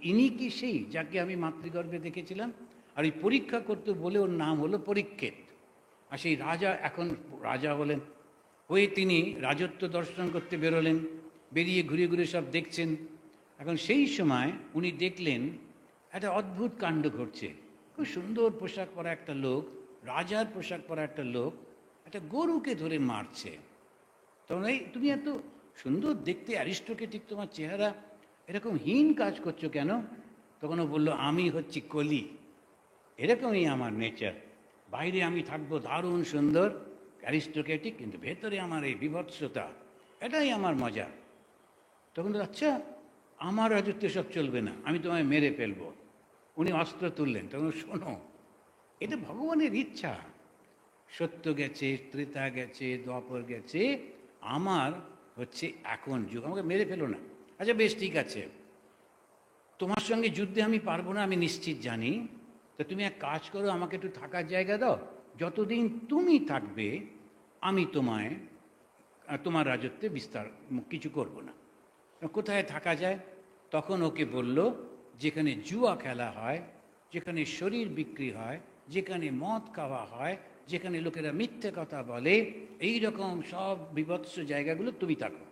ইনি কি সেই যাকে আমি মাতৃগর্ভে দেখেছিলাম? আর এই পরীক্ষা করতে বলে ওর নাম হলো পরীক্ষিত। আর সেই রাজা এখন রাজা হলেন, হয়ে তিনি রাজত্ব দর্শন করতে বেরোলেন। বেরিয়ে ঘুরে ঘুরে সব দেখছেন। এখন সেই সময় উনি দেখলেন একটা অদ্ভুত কাণ্ড ঘটছে। খুব সুন্দর পোশাক পরা একটা লোক, রাজার পোশাক পরা একটা লোক একটা গরুকে ধরে মারছে। তখন এই তুমি এত সুন্দর দেখতে, অ্যারিস্টোক্রেটিক তোমার চেহারা, এরকম হীন কাজ করছো কেন? তখন ও বললো, আমি হচ্ছি কলি, এরকমই আমার নেচার। বাইরে আমি থাকবো দারুণ সুন্দর অ্যারিস্টোক্রেটিক, কিন্তু ভেতরে আমার এই বিভৎসতা, এটাই আমার মজা। তখন আচ্ছা, আমার রাজত্বে সব চলবে না, আমি তোমায় মেরে ফেলবো। উনি অস্ত্র তুললেন। তখন শোনো, এটা ভগবানের ইচ্ছা। সত্য গেছে, ত্রেতা গেছে, দ্বাপর গেছে, আমার হচ্ছে এখন যুগ, আমাকে মেরে ফেলো না। আচ্ছা বেশ, ঠিক আছে, তোমার সঙ্গে যুদ্ধে আমি পারবো না আমি নিশ্চিত জানি। তো তুমি এক কাজ করো, আমাকে একটু থাকার জায়গা দাও, যতদিন তুমি থাকবে আমি তোমায় তোমার রাজত্বে বিস্তার কিছু করব না। কোথায় থাকা যায়? তখন ওকে বলল, যেখানে জুয়া খেলা হয়, যেখানে শরীর বিক্রি হয়, যেখানে মদ খাওয়া হয়, যেখানে লোকেরা মিথ্যে কথা বলে, এই রকম সব বিভৎস জায়গাগুলো তুমি থাকো,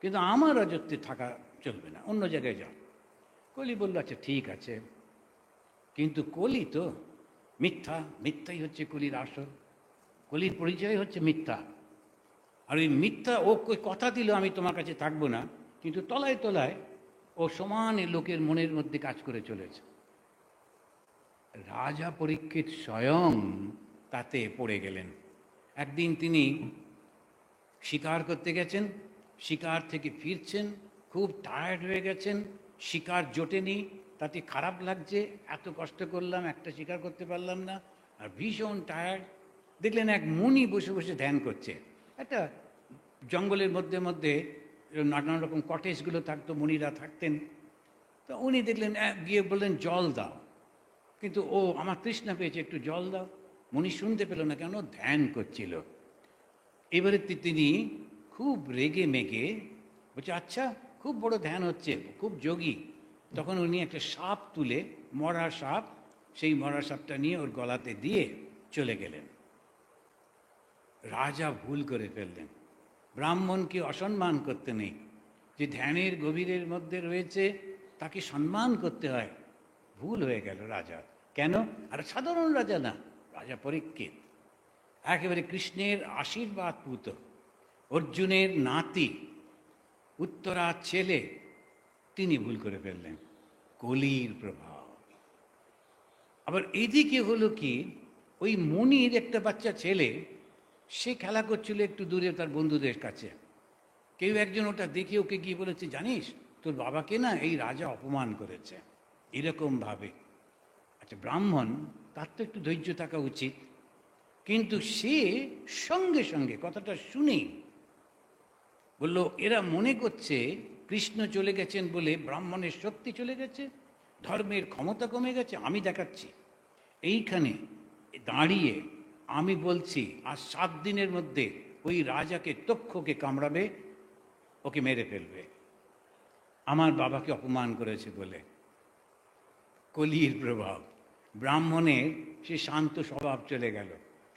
কিন্তু আমার রাজত্বে থাকা চলবে না, অন্য জায়গায় যাও। কলি বলল, আচ্ছা ঠিক আছে, কিন্তু কলি তো মিথ্যা, মিথ্যাই হচ্ছে কলির আসল, কলির পরিচয় হচ্ছে মিথ্যা। আর ওই মিথ্যা, ও কথা দিল আমি তোমার কাছে থাকবো না, কিন্তু তলায় তলায় ও সমান লোকের মনের মধ্যে কাজ করে চলেছে। রাজা পরীক্ষিত স্বয়ং তাতে পড়ে গেলেন। একদিন তিনি শিকার করতে গেছেন, শিকার থেকে ফিরছেন, খুব টায়ার্ড হয়ে গেছেন, শিকার জোটেনি, তাতে খারাপ লাগছে, এত কষ্ট করলাম একটা শিকার করতে পারলাম না, আর ভীষণ টায়ার্ড। দেখলেন এক মুনি বসে বসে ধ্যান করছে। একটা জঙ্গলের মধ্যে মধ্যে নানান রকম কটেজগুলো থাকতো, মুনিরা থাকতেন। তো উনি দেখলেন, গিয়ে বললেন জল দাও, কিন্তু ও আমার তৃষ্ণা পেয়েছে, একটু জল দাও। মুনি শুনতে পেল না, কেন ধ্যান করছিল। এবারে তিনি খুব রেগে মেগে বলছে, আচ্ছা খুব বড় ধ্যান হচ্ছে, খুব যোগী। তখন উনি একটা সাপ তুলে, মরা সাপ, সেই মরা সাপটা নিয়ে ওর গলাতে দিয়ে চলে গেলেন। রাজা ভুল করে ফেললেন, ব্রাহ্মণকে অসম্মান করতে নেই, যে ধ্যানের গভীরের মধ্যে রয়েছে তাকে সম্মান করতে হয়। ভুল হয়ে গেল রাজার। কেন? আর সাধারণ রাজা না, রাজা পরীক্ষিত, একেবারে কৃষ্ণের আশীর্বাদ পুত, অর্জুনের নাতি, উত্তরার ছেলে, তিনি ভুল করে ফেললেন। কলির প্রভাব। আবার এদিকে হলো কি, ওই মনির একটা বাচ্চা ছেলে, সে খেলা করছিল একটু দূরে তার বন্ধুদের কাছে। কেউ একজন ওটা দেখে ওকে গিয়ে বলেছে, জানিস তোর বাবাকে না এই রাজা অপমান করেছে, এরকম ভাবে। আচ্ছা ব্রাহ্মণ, তার তো একটু ধৈর্য থাকা উচিত, কিন্তু সে সঙ্গে সঙ্গে কথাটা শুনেই বলল, এরা মনে করছে কৃষ্ণ চলে গেছেন বলে ব্রাহ্মণের শক্তি চলে গেছে, ধর্মের ক্ষমতা কমে গেছে। আমি দেখাচ্ছি, এইখানে দাঁড়িয়ে আমি বলছি, আর 7 দিনের মধ্যে ওই রাজাকে তক্ষকে কামড়াবে, ওকে মেরে ফেলবে, আমার বাবাকে অপমান করেছে বলে। কলির প্রভাব। ব্রাহ্মণের সে শান্ত স্বভাব চলে গেল,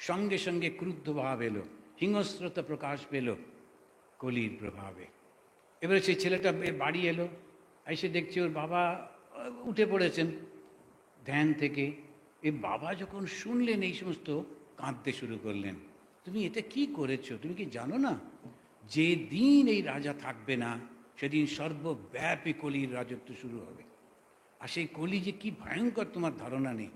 সঙ্গে সঙ্গে ক্রুদ্ধ ভাব এলো, হিংস্রতা প্রকাশ পেল কলির প্রভাবে। এবারে সেই ছেলেটা বাড়ি এলো, এসে দেখছে ওর বাবা উঠে পড়েছেন ধ্যান থেকে। এ বাবা যখন শুনলেন এই সমস্ত, কাঁদতে শুরু করলেন। তুমি এটা কি করেছো? তুমি কি জানো না, যে দিন এই রাজা থাকবে না সেদিন সর্বব্যাপী কলির রাজত্ব শুরু হবে। আর সেই কলি যে কি ভয়ঙ্কর তোমার ধারণা নেই।